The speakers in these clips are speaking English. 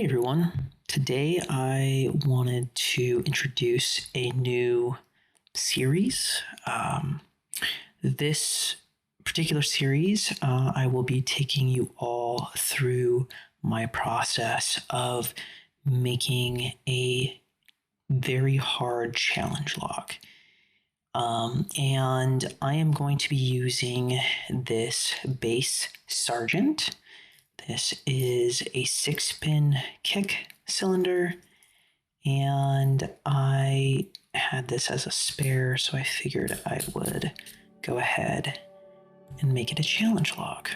Hey everyone. Today I wanted to introduce a new series. This particular series, I will be taking you all through my process of making a very hard challenge log. And I am going to be using this base Sargent. This is a 6-pin kick cylinder, and I had this as a spare, so I figured I would go ahead and make it a challenge log.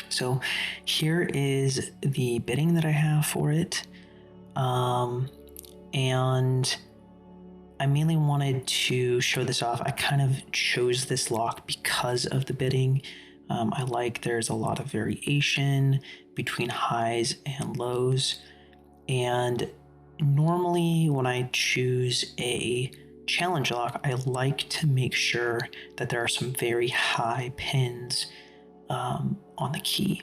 So here is the bitting that I have for it, and I mainly wanted to show this off. I kind of chose this lock because of the bitting. I like there's a lot of variation between highs and lows. And normally when I choose a challenge lock, I like to make sure that there are some very high pins on the key.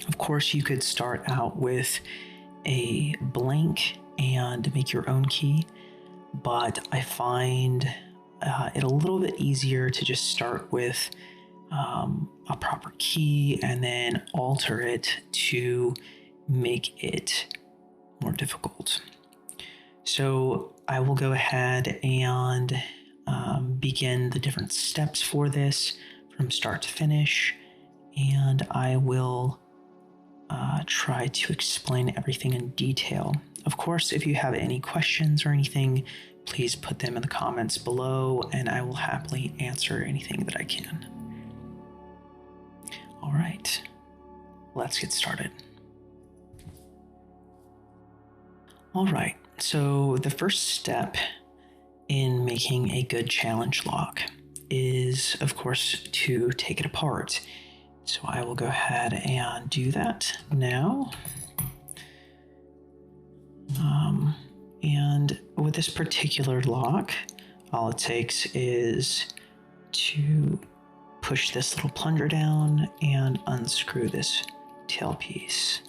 Of course, you could start out with a blank and make your own key, but I find it a little bit easier to just start with a proper key and then alter it to make it more difficult. So I will go ahead and begin the different steps for this from start to finish, and I will try to explain everything in detail. Of course, if you have any questions or anything, please put them in the comments below and I will happily answer anything that I can. All right, let's get started. All right, so the first step in making a good challenge lock is, of course, to take it apart. So I will go ahead and do that now. And with this particular lock, all it takes is to push this little plunger down and unscrew this tailpiece.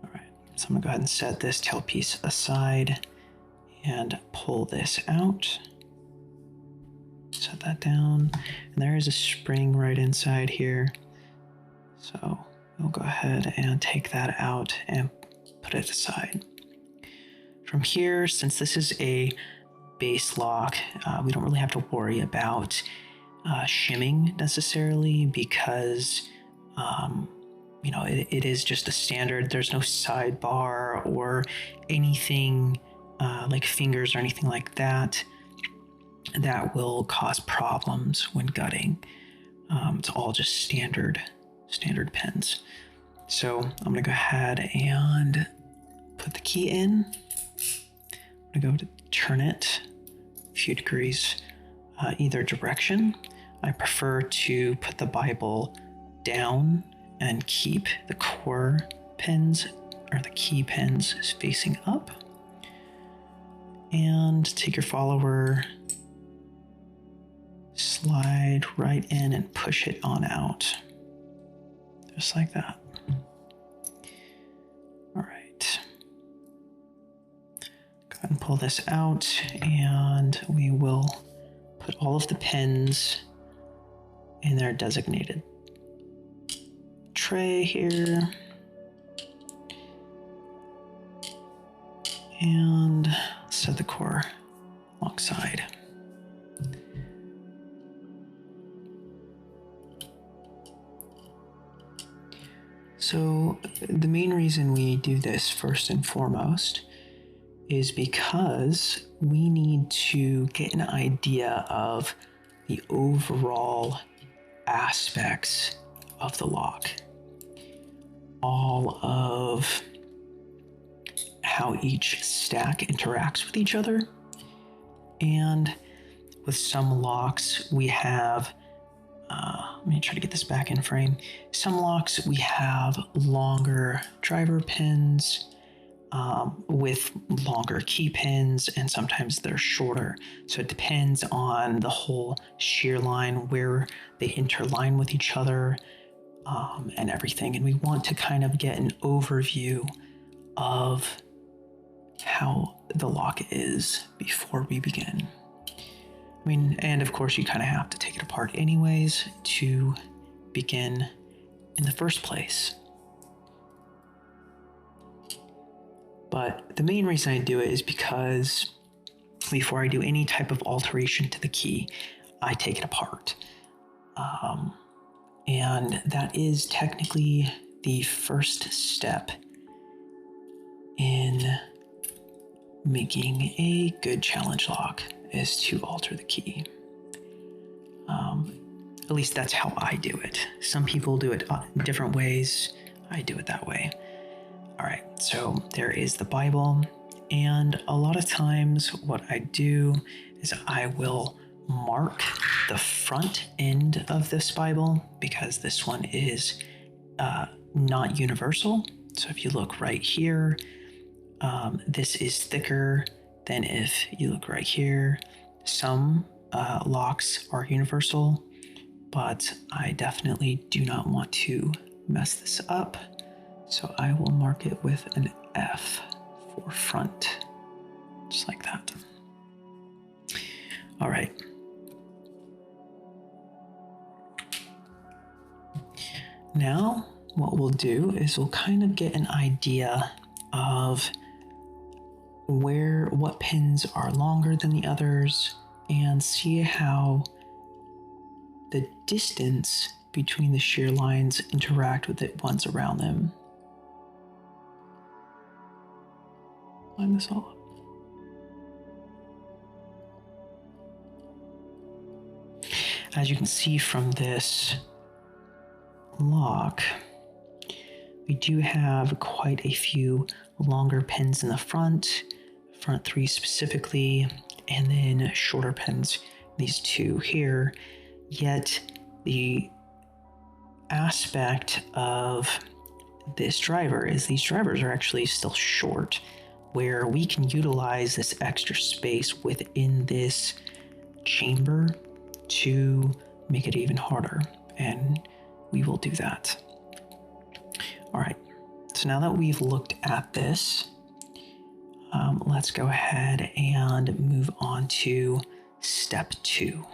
All right, so I'm gonna go ahead and set this tailpiece aside and pull this out. Set that down, and there is a spring right inside here. So we'll go ahead and take that out and put it aside. From here, since this is a base lock, we don't really have to worry about shimming necessarily because it is just a standard. There's no sidebar or anything like fingers or anything like that will cause problems when gutting. It's all just standard pins. So I'm gonna go ahead and put the key in. I'm gonna go to turn it a few degrees either direction. I prefer to put the Bible down and keep the core pins or the key pins facing up. And take your follower, slide right in and push it on out. Just like that. All right. Go ahead and pull this out and we will put all of the pins in their designated tray here. And set the core alongside. So the main reason we do this first and foremost is because we need to get an idea of the overall aspects of the lock. All of how each stack interacts with each other. And with some locks, we have let me try to get this back in frame. Some locks, we have longer driver pins with longer key pins, and sometimes they're shorter. So it depends on the whole shear line, where they interline with each other. and everything. And we want to kind of get an overview of how the lock is before we begin. I mean, and of course, you kind of have to take it apart anyways to begin in the first place. But the main reason I do it is because before I do any type of alteration to the key, I take it apart. And that is technically the first step in making a good challenge lock, is to alter the key. At least that's how I do it. Some people do it different ways. I do it that way. All right, so there is the Bible. And a lot of times what I do is I will mark the front end of this Bible, because this one is not universal. So if you look right here, this is thicker than if you look right here. Some locks are universal, but I definitely do not want to mess this up. So I will mark it with an F for front, just like that. All right. Now, what we'll do is we'll kind of get an idea of what pins are longer than the others, and see how the distance between the shear lines interact with the ones around them. Line this all up. As you can see from this lock, we do have quite a few longer pins in the front 3 specifically, and then shorter pins, these 2 here. Yet the aspect of this driver is these drivers are actually still short, where we can utilize this extra space within this chamber to make it even harder, and we will do that. All right, so now that we've looked at this, let's go ahead and move on to step 2.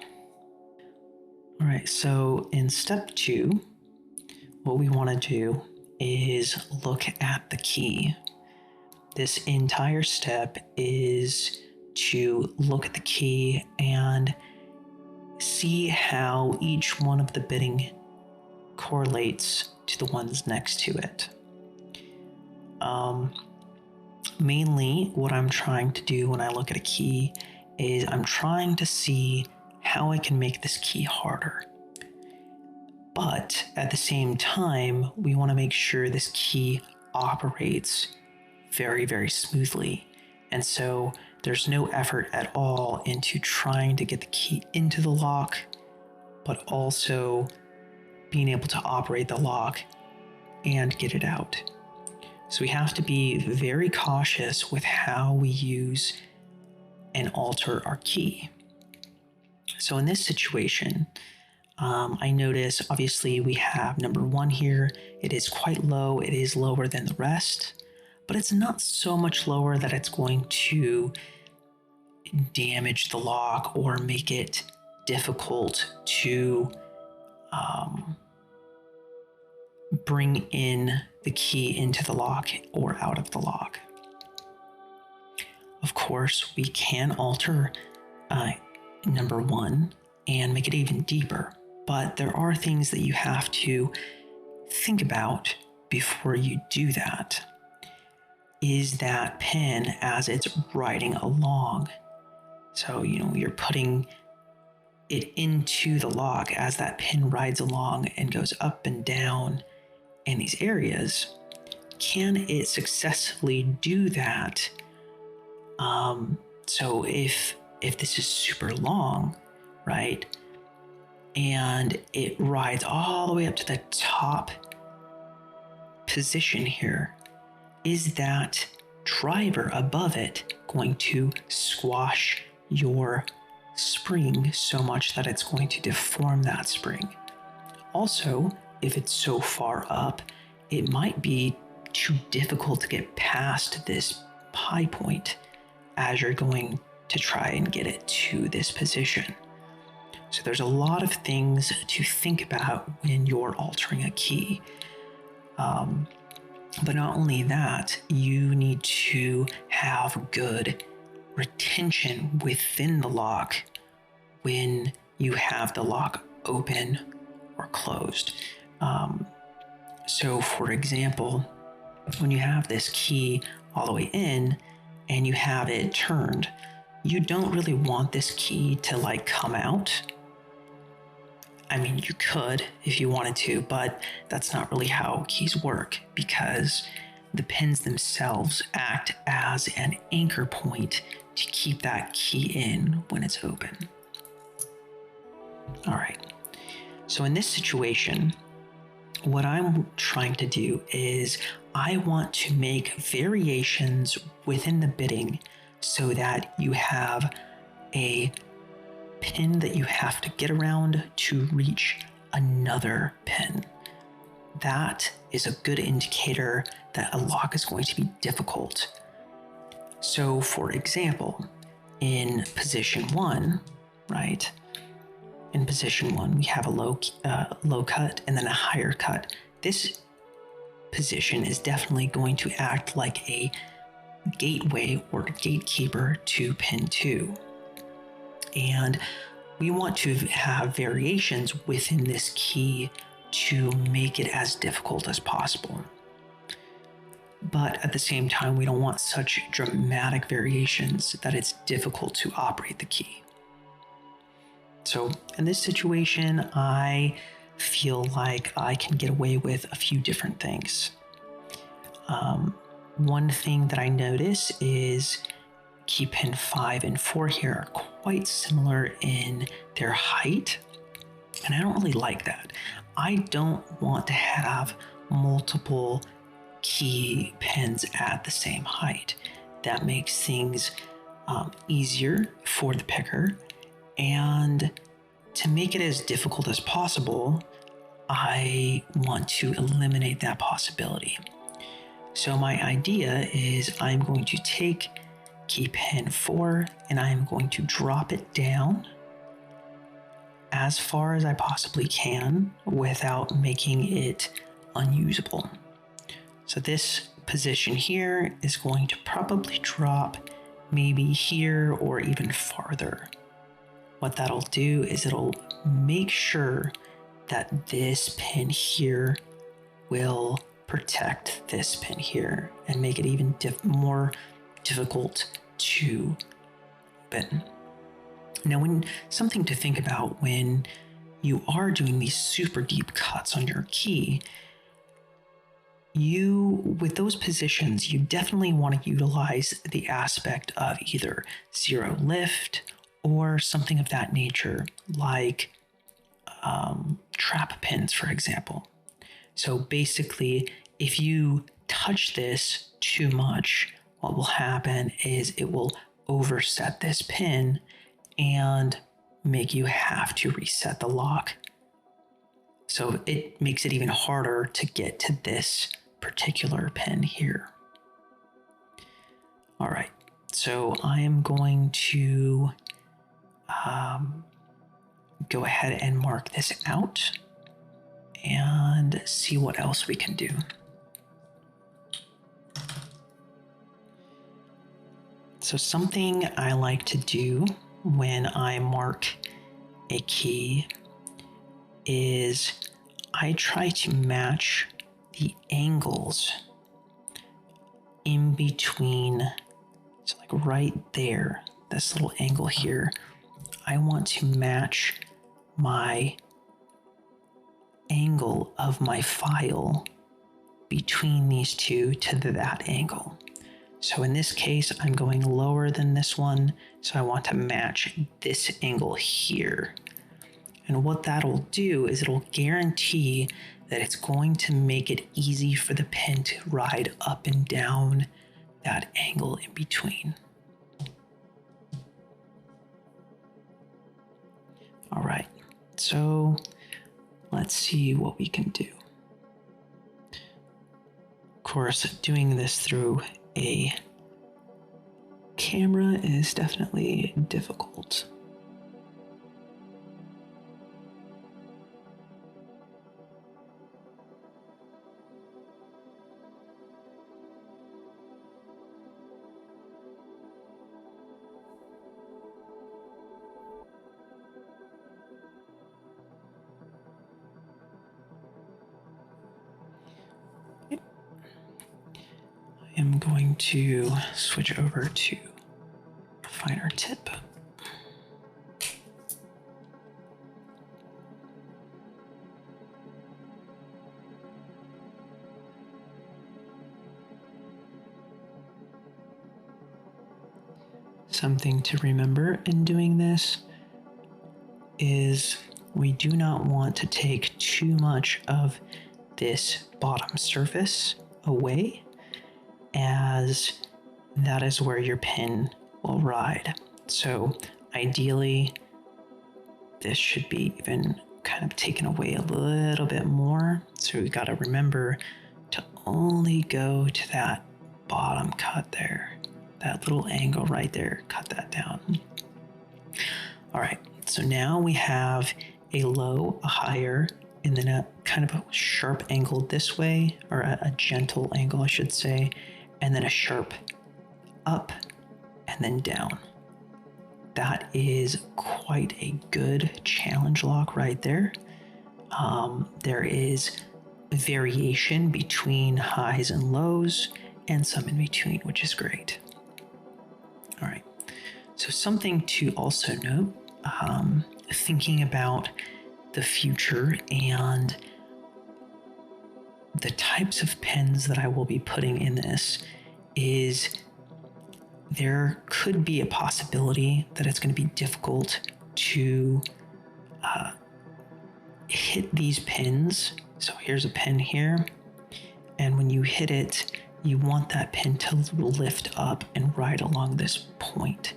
All right, so in step 2, what we want to do is look at the key. This entire step is to look at the key and see how each one of the bitting correlates to the ones next to it. Mainly what I'm trying to do when I look at a key is I'm trying to see how I can make this key harder. But at the same time, we want to make sure this key operates very, very smoothly. And so there's no effort at all into trying to get the key into the lock, but also being able to operate the lock and get it out. So we have to be very cautious with how we use and alter our key. So in this situation, I notice obviously we have number 1 here. It is quite low. It is lower than the rest, but it's not so much lower that it's going to damage the lock or make it difficult to bring in the key into the lock or out of the lock. Of course, we can alter number 1 and make it even deeper, but there are things that you have to think about before you do that. Is that pin as it's riding along? So, you're putting it into the lock as that pin rides along and goes up and down in these areas. Can it successfully do that? So if this is super long, right, and it rides all the way up to the top position here, is that driver above it going to squash your spring so much that it's going to deform that spring? Also, if it's so far up, it might be too difficult to get past this high point as you're going to try and get it to this position. So there's a lot of things to think about when you're altering a key. But not only that, you need to have good retention within the lock when you have the lock open or closed. So for example, when you have this key all the way in and you have it turned, you don't really want this key to like come out. I mean, you could if you wanted to, but that's not really how keys work, because the pins themselves act as an anchor point to keep that key in when it's open. All right, so in this situation, what I'm trying to do is I want to make variations within the bitting so that you have a pin that you have to get around to reach another pin. That is a good indicator that a lock is going to be difficult. So for example, in position 1, right? In position 1, we have a low cut and then a higher cut. This position is definitely going to act like a gateway or gatekeeper to pin 2. And we want to have variations within this key to make it as difficult as possible. But at the same time, we don't want such dramatic variations that it's difficult to operate the key. So in this situation, I feel like I can get away with a few different things. One thing that I notice is key pin 5 and 4 here are quite similar in their height, and I don't really like that. I don't want to have multiple key pins at the same height. That makes things easier for the picker, and to make it as difficult as possible, I want to eliminate that possibility. So my idea is I'm going to take key pin 4 and I'm going to drop it down as far as I possibly can without making it unusable. So this position here is going to probably drop maybe here or even farther. What that'll do is it'll make sure that this pin here will protect this pin here and make it even more difficult to open. Now, something to think about when you are doing these super deep cuts on your key, with those positions, you definitely want to utilize the aspect of either zero lift or something of that nature, like trap pins, for example. So basically, if you touch this too much, what will happen is it will overset this pin and make you have to reset the lock. So it makes it even harder to get to this particular pin here. All right, so I am going to go ahead and mark this out and see what else we can do. So something I like to do when I mark a key is I try to match the angles in between. So like right there, this little angle here, I want to match my angle of my file between these two to that angle. So in this case, I'm going lower than this one, so I want to match this angle here. And what that'll do is it'll guarantee that it's going to make it easy for the pin to ride up and down that angle in between. All right, so let's see what we can do. Of course, doing this through a camera is definitely difficult. I am going to switch over to a finer tip. Something to remember in doing this is we do not want to take too much of this bottom surface away, as that is where your pin will ride. So ideally, this should be even kind of taken away a little bit more. So we got to remember to only go to that bottom cut there, that little angle right there, cut that down. All right, so now we have a low, a higher, and then a kind of a sharp angle this way, or a gentle angle, I should say, and then a sharp up and then down. That is quite a good challenge lock right there. There is variation between highs and lows and some in between, which is great. All right, so something to also note, thinking about the future and the types of pens that I will be putting in this is there could be a possibility that it's going to be difficult to hit these pins. So here's a pin here, and when you hit it, you want that pin to lift up and ride along this point.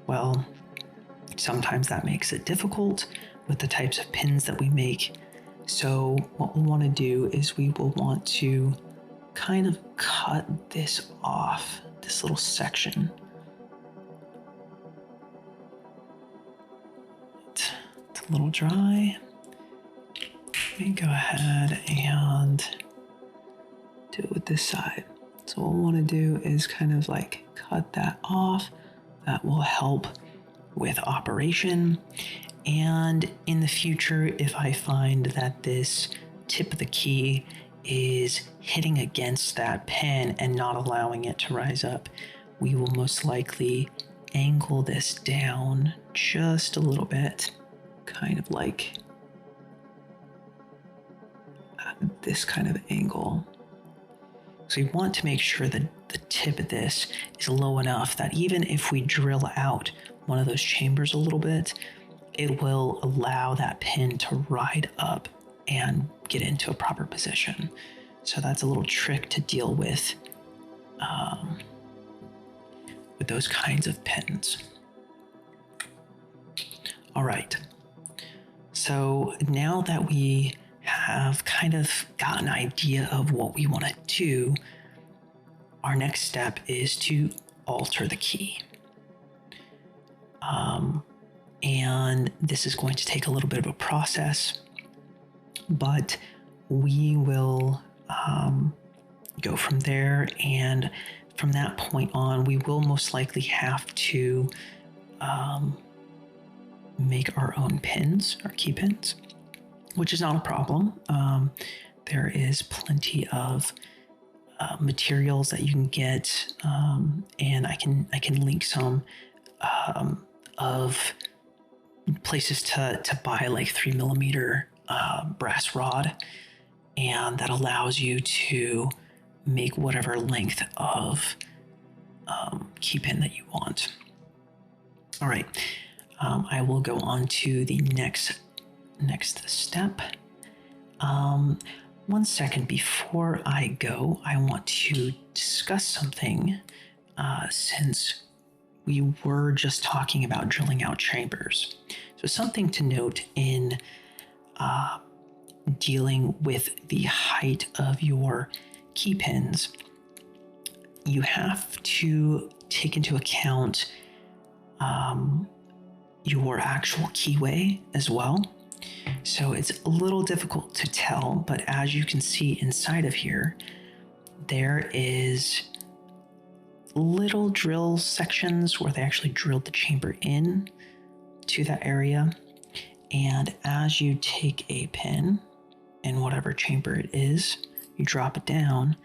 Well, sometimes that makes it difficult with the types of pins that we make. So what we'll want to do is we will want to kind of cut this off, this little section. It's a little dry. Let me go ahead and do it with this side. So what we'll want to do is kind of like cut that off. That will help with operation. And in the future, if I find that this tip of the key is hitting against that pen and not allowing it to rise up, we will most likely angle this down just a little bit, kind of like this kind of angle. So we want to make sure that the tip of this is low enough that even if we drill out one of those chambers a little bit, it will allow that pin to ride up and get into a proper position. So that's a little trick to deal with those kinds of pins. All right. So now that we have kind of got an idea of what we want to do, our next step is to alter the key. And this is going to take a little bit of a process, but we will go from there. And from that point on, we will most likely have to make our own pins, our key pins, which is not a problem. There is plenty of materials that you can get, and I can link some of places to buy like 3mm brass rod, and that allows you to make whatever length of key pin that you want. All right, I will go on to the next step. 1 second before I go, I want to discuss something, since we were just talking about drilling out chambers. So something to note in dealing with the height of your key pins, you have to take into account your actual keyway as well. So it's a little difficult to tell, but as you can see inside of here, there is little drill sections where they actually drilled the chamber in to that area. And as you take a pin in whatever chamber it is, you drop it down,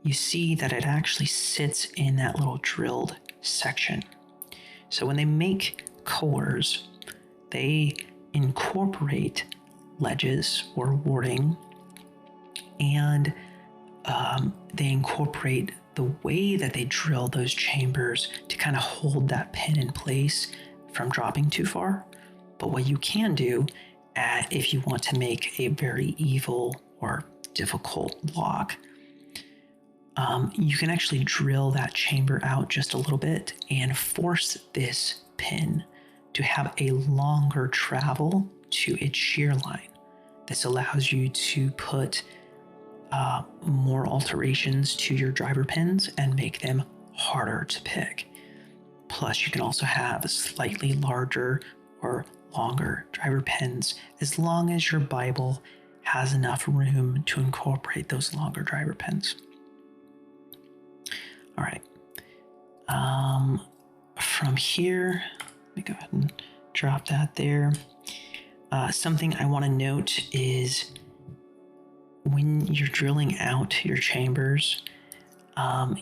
you see that it actually sits in that little drilled section. So when they make cores, they incorporate ledges or warding, and they incorporate the way that they drill those chambers to kind of hold that pin in place from dropping too far. But what you can do if you want to make a very evil or difficult lock, you can actually drill that chamber out just a little bit and force this pin to have a longer travel to its shear line. This allows you to put more alterations to your driver pins and make them harder to pick. Plus, you can also have slightly larger or longer driver pins as long as your Bible has enough room to incorporate those longer driver pins. All right. From here, let me go ahead and drop that there. Something I want to note is when you're drilling out your chambers,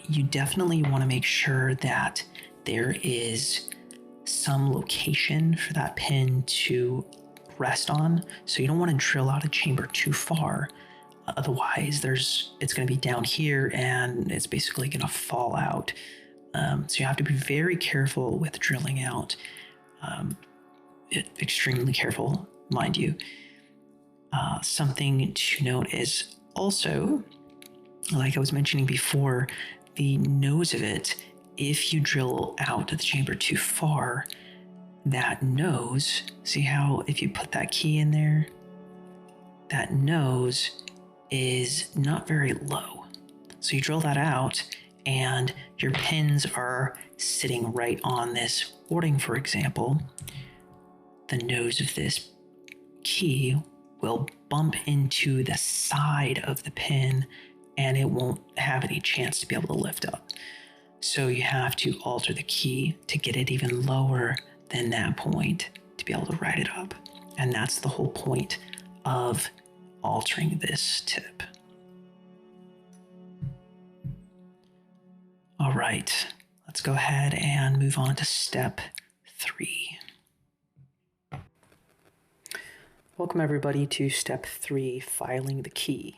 you definitely want to make sure that there is some location for that pin to rest on. So you don't want to drill out a chamber too far. Otherwise, it's going to be down here and it's basically going to fall out. So you have to be very careful with drilling out. Extremely careful, mind you. Something to note is also, like I was mentioning before, the nose of it. If you drill out the chamber too far, that nose, see how if you put that key in there, that nose is not very low. So you drill that out and your pins are sitting right on this warding, for example. The nose of this key will bump into the side of the pin and it won't have any chance to be able to lift up. So you have to alter the key to get it even lower than that point to be able to ride it up. And that's the whole point of altering this tip. All right, let's go ahead and move on to step 3. Welcome everybody to step 3, filing the key.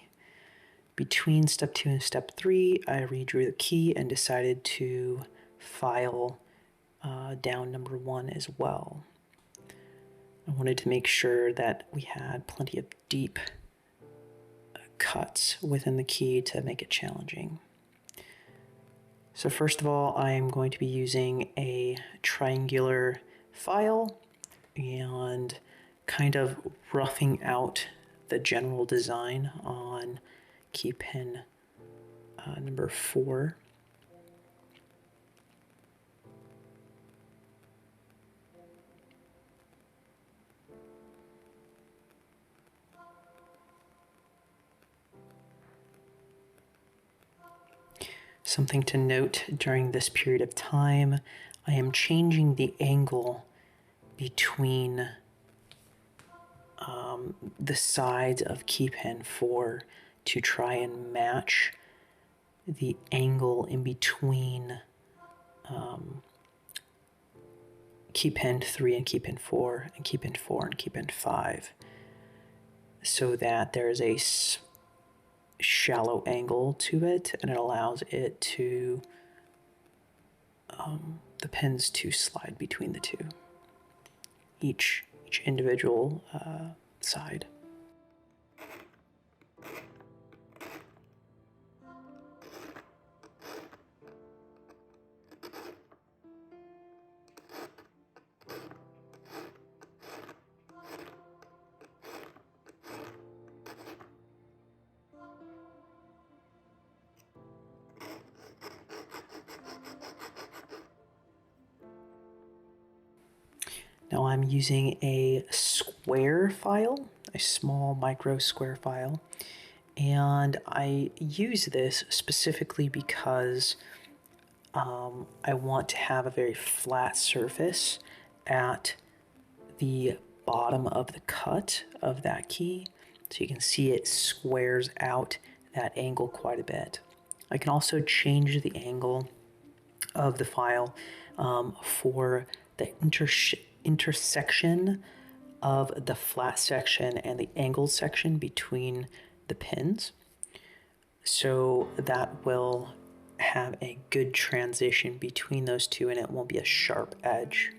Between step 2 and step 3, I redrew the key and decided to file down number 1 as well. I wanted to make sure that we had plenty of deep cuts within the key to make it challenging. So first of all, I am going to be using a triangular file and kind of roughing out the general design on key pin number 4. Something to note during this period of time, I am changing the angle between the sides of key pin 4 to try and match the angle in between key pin 3 and key pin 4 and key pin 4 and key pin 5, so that there's a shallow angle to it and it allows it to the pins to slide between the two, each individual side. Now I'm using a square file, a small micro square file, and I use this specifically because I want to have a very flat surface at the bottom of the cut of that key, so you can see it squares out that angle quite a bit. I can also change the angle of the file for the intersection of the flat section and the angled section between the pins. So that will have a good transition between those two and it won't be a sharp edge.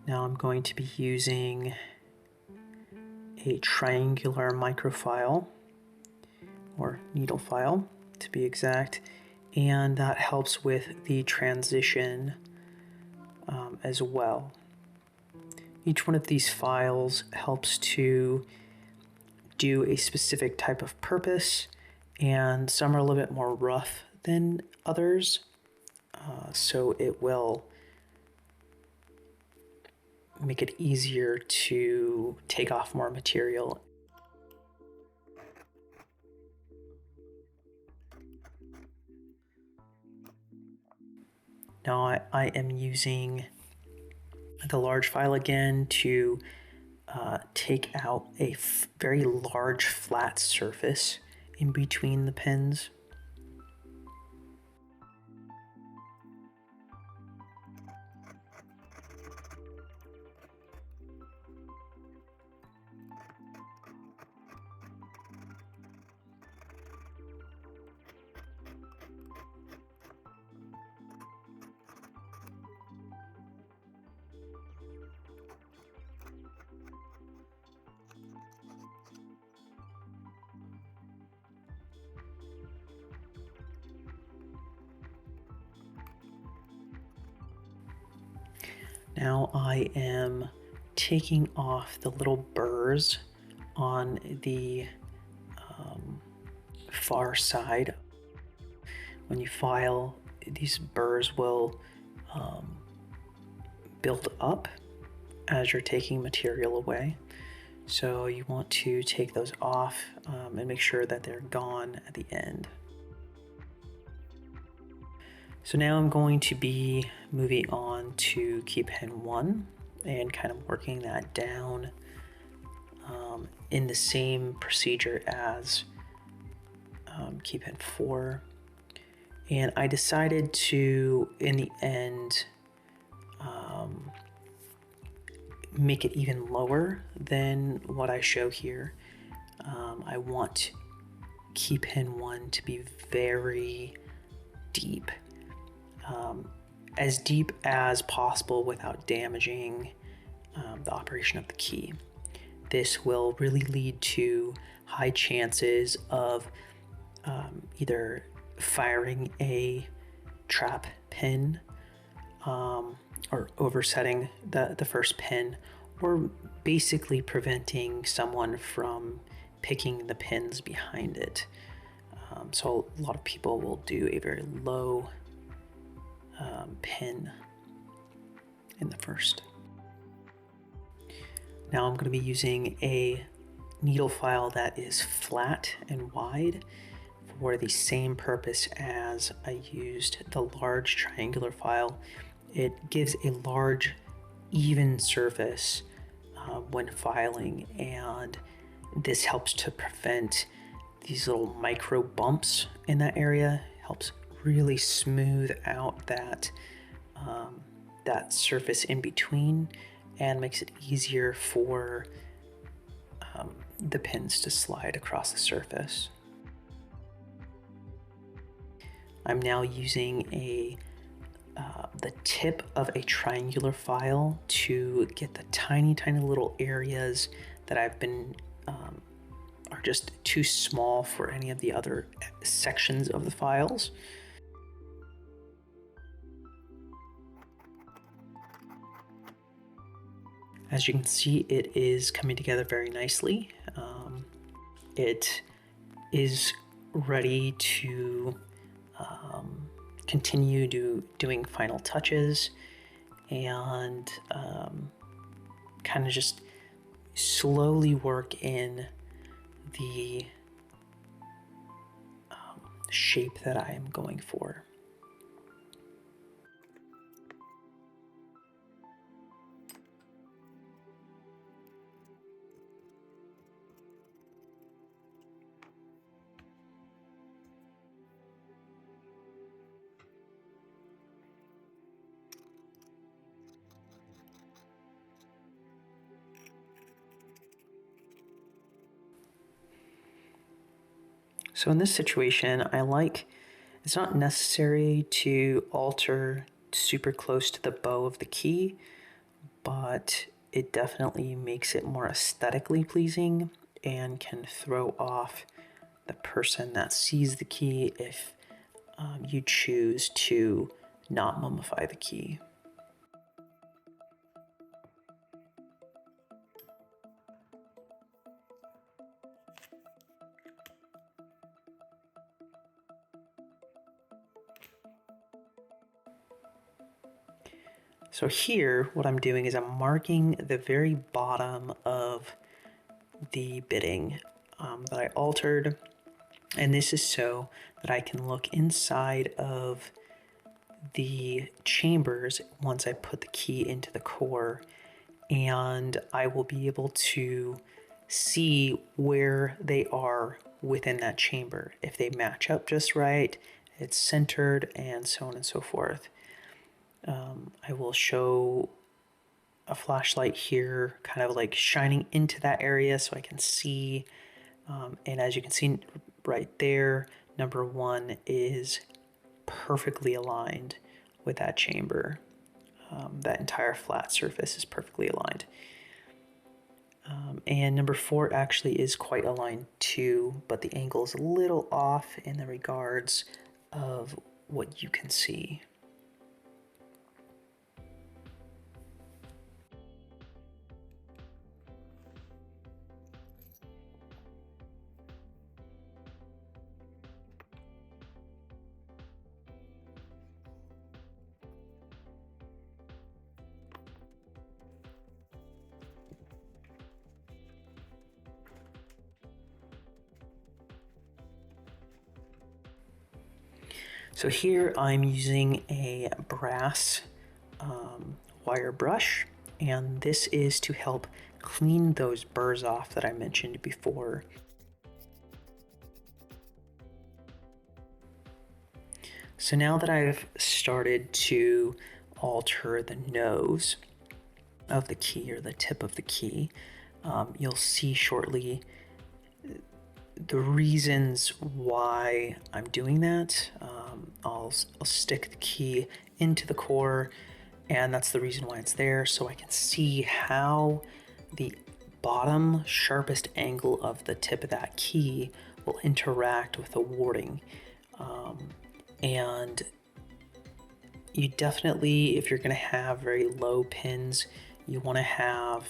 Now I'm going to be using a triangular microfile, or needle file to be exact, and that helps with the transition as well. Each one of these files helps to do a specific type of purpose, and some are a little bit more rough than others, so it will make it easier to take off more material. Now I am using the large file again to take out a very large flat surface in between the pins. Now I am taking off the little burrs on the far side. When you file, these burrs will build up as you're taking material away. So you want to take those off and make sure that they're gone at the end. So now I'm going to be moving on to key pin 1 and kind of working that down in the same procedure as key pin 4. And I decided to, in the end, make it even lower than what I show here. I want key pin 1 to be very deep. As deep as possible without damaging the operation of the key. This will really lead to high chances of either firing a trap pin or oversetting the first pin, or basically preventing someone from picking the pins behind it. So a lot of people will do a very low pin in the first. Now I'm going to be using a needle file that is flat and wide for the same purpose as I used the large triangular file. It gives a large, even surface when filing, and this helps to prevent these little micro bumps in that area. Helps really smooth out that surface in between and makes it easier for the pins to slide across the surface. I'm now using the tip of a triangular file to get the tiny little areas that I've been are just too small for any of the other sections of the files. As you can see, it is coming together very nicely. It is ready to continue doing final touches and kind of just slowly work in the shape that I am going for. So in this situation, it's not necessary to alter super close to the bow of the key, but it definitely makes it more aesthetically pleasing and can throw off the person that sees the key if you choose to not mummify the key. So here, what I'm doing is I'm marking the very bottom of the bitting that I altered, and this is so that I can look inside of the chambers once I put the key into the core, and I will be able to see where they are within that chamber. If they match up just right, it's centered, and so on and so forth. I will show a flashlight here, kind of like shining into that area so I can see. And as you can see right there, number 1 is perfectly aligned with that chamber. That entire flat surface is perfectly aligned. And number 4 actually is quite aligned too, but the angle is a little off in the regards of what you can see. So here I'm using a brass wire brush, and this is to help clean those burrs off that I mentioned before. So now that I've started to alter the nose of the key, or the tip of the key, you'll see shortly the reasons why I'm doing that. I'll stick the key into the core, and that's the reason why it's there, so I can see how the bottom sharpest angle of the tip of that key will interact with the warding. And you definitely, if you're going to have very low pins, you want to have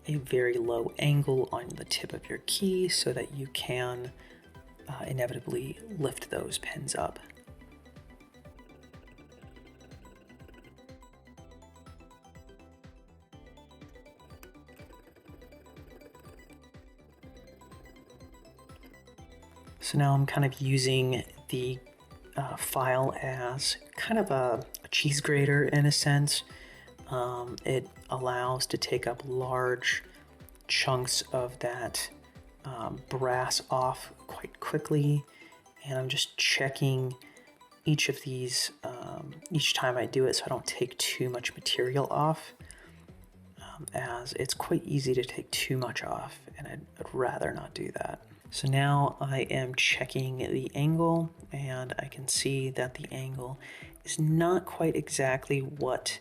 a very low angle on the tip of your key so that you can inevitably lift those pins up. So now I'm kind of using the file as kind of a cheese grater in a sense. It allows to take up large chunks of that brass off quite quickly, and I'm just checking each of these each time I do it so I don't take too much material off, as it's quite easy to take too much off, and I'd rather not do that. So now I am checking the angle, and I can see that the angle is not quite exactly what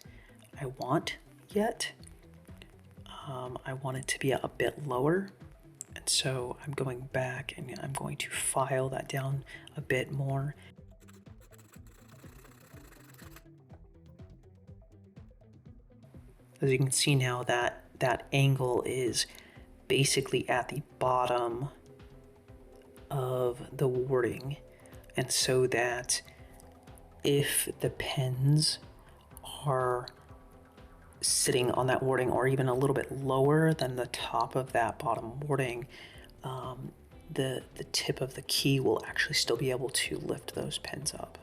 I want yet. I want it to be a bit lower, and so I'm going back and I'm going to file that down a bit more. As you can see now, that that angle is basically at the bottom of the warding, and so that if the pins are sitting on that warding or even a little bit lower than the top of that bottom warding, the tip of the key will actually still be able to lift those pins up.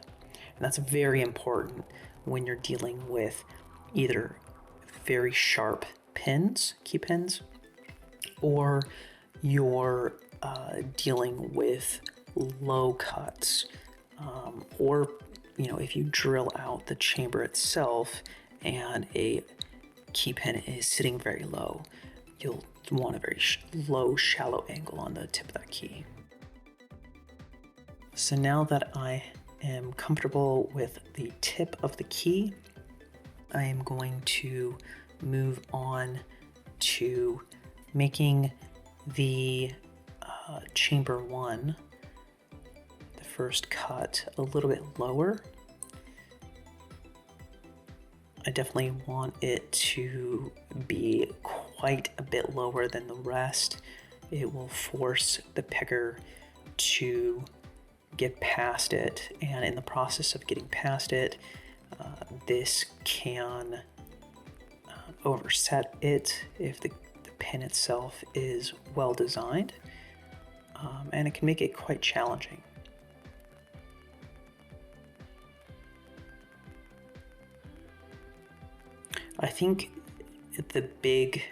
And that's very important when you're dealing with either very sharp pins, key pins, or you're dealing with low cuts, or if you drill out the chamber itself and a key pin is sitting very low, you'll want a very low, shallow angle on the tip of that key. So now that I am comfortable with the tip of the key, I am going to move on to making the chamber 1, the first cut, a little bit lower. I definitely want it to be quite a bit lower than the rest. It will force the pegger to get past it, and in the process of getting past it, this can overset it if the pin itself is well designed, and it can make it quite challenging. I think the big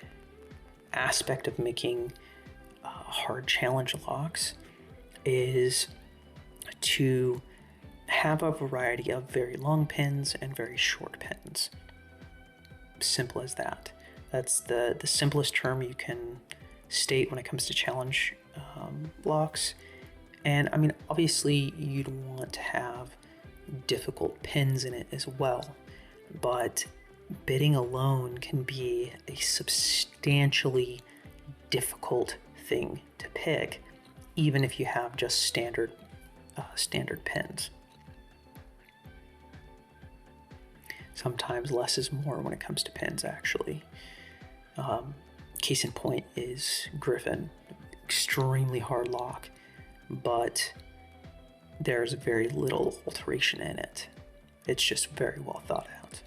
aspect of making hard challenge locks is to have a variety of very long pins and very short pins. Simple as that. That's the simplest term you can state when it comes to challenge locks. And I mean, obviously you'd want to have difficult pins in it as well, but bitting alone can be a substantially difficult thing to pick, even if you have just standard pins. Sometimes less is more when it comes to pins, actually. Case in point is Griffin. Extremely hard lock, but there's very little alteration in it. It's just very well thought out.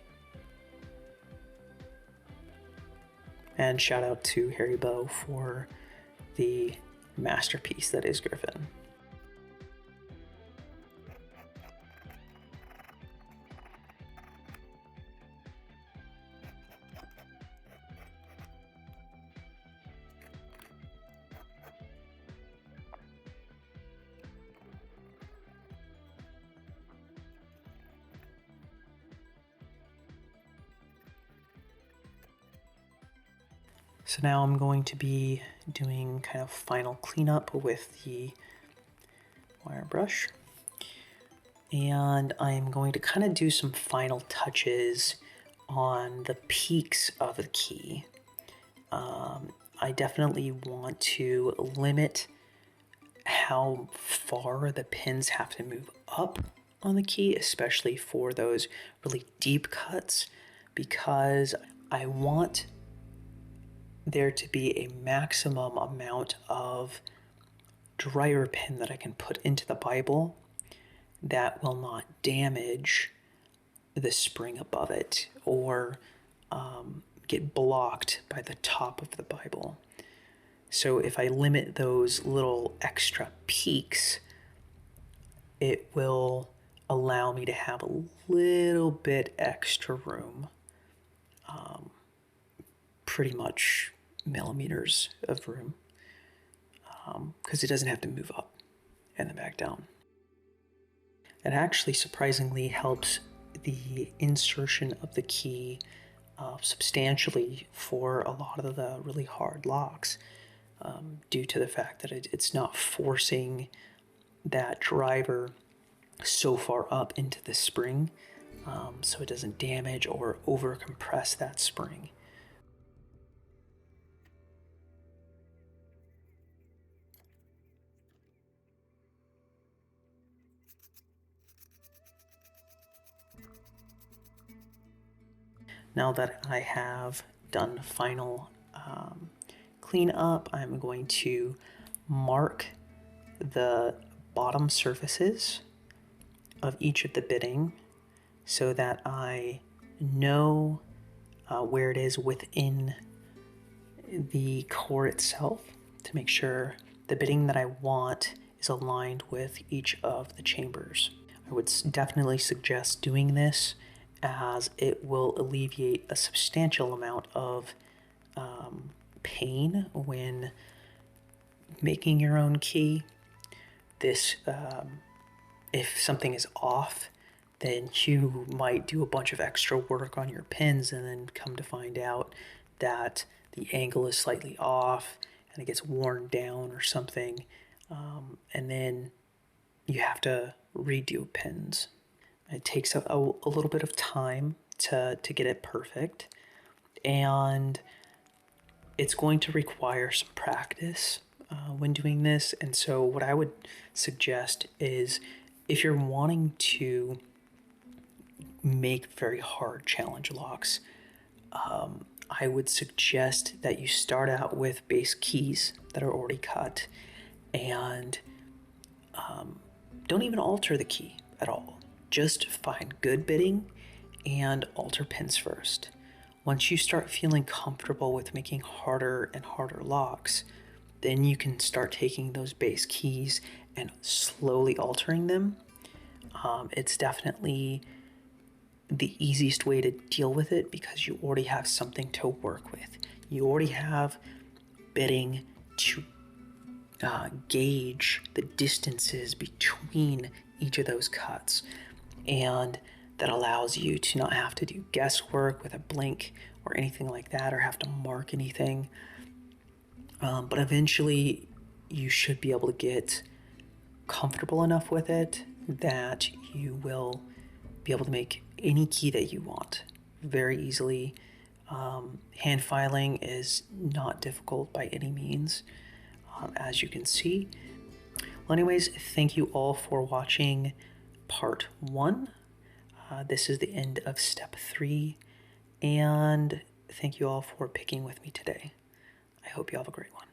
And shout out to Harry Bow for the masterpiece that is Griffin. So now I'm going to be doing kind of final cleanup with the wire brush. And I'm going to kind of do some final touches on the peaks of the key. I definitely want to limit how far the pins have to move up on the key, especially for those really deep cuts, because I want there to be a maximum amount of driver pin that I can put into the Bible that will not damage the spring above it or get blocked by the top of the Bible. So if I limit those little extra peaks, it will allow me to have a little bit extra room, pretty much millimeters of room, because it doesn't have to move up and then back down. It actually surprisingly helps the insertion of the key substantially for a lot of the really hard locks, due to the fact that it's not forcing that driver so far up into the spring, so it doesn't damage or over compress that spring. Now that I have done final clean up, I'm going to mark the bottom surfaces of each of the bitting so that I know where it is within the core itself to make sure the bitting that I want is aligned with each of the chambers. I would definitely suggest doing this as it will alleviate a substantial amount of pain when making your own key. This, if something is off, then you might do a bunch of extra work on your pins and then come to find out that the angle is slightly off and it gets worn down or something, and then you have to redo pins. It takes a little bit of time to get it perfect, and it's going to require some practice when doing this. And so what I would suggest is, if you're wanting to make very hard challenge locks, I would suggest that you start out with base keys that are already cut, and don't even alter the key at all. Just find good bitting and alter pins first. Once you start feeling comfortable with making harder and harder locks, then you can start taking those base keys and slowly altering them. It's definitely the easiest way to deal with it because you already have something to work with. You already have bitting to gauge the distances between each of those cuts, and that allows you to not have to do guesswork with a blink or anything like that, or have to mark anything. But eventually you should be able to get comfortable enough with it that you will be able to make any key that you want very easily. Hand filing is not difficult by any means, as you can see. Well, anyways, thank you all for watching part 1. This is the end of step 3, and thank you all for picking with me today. I hope you have a great one.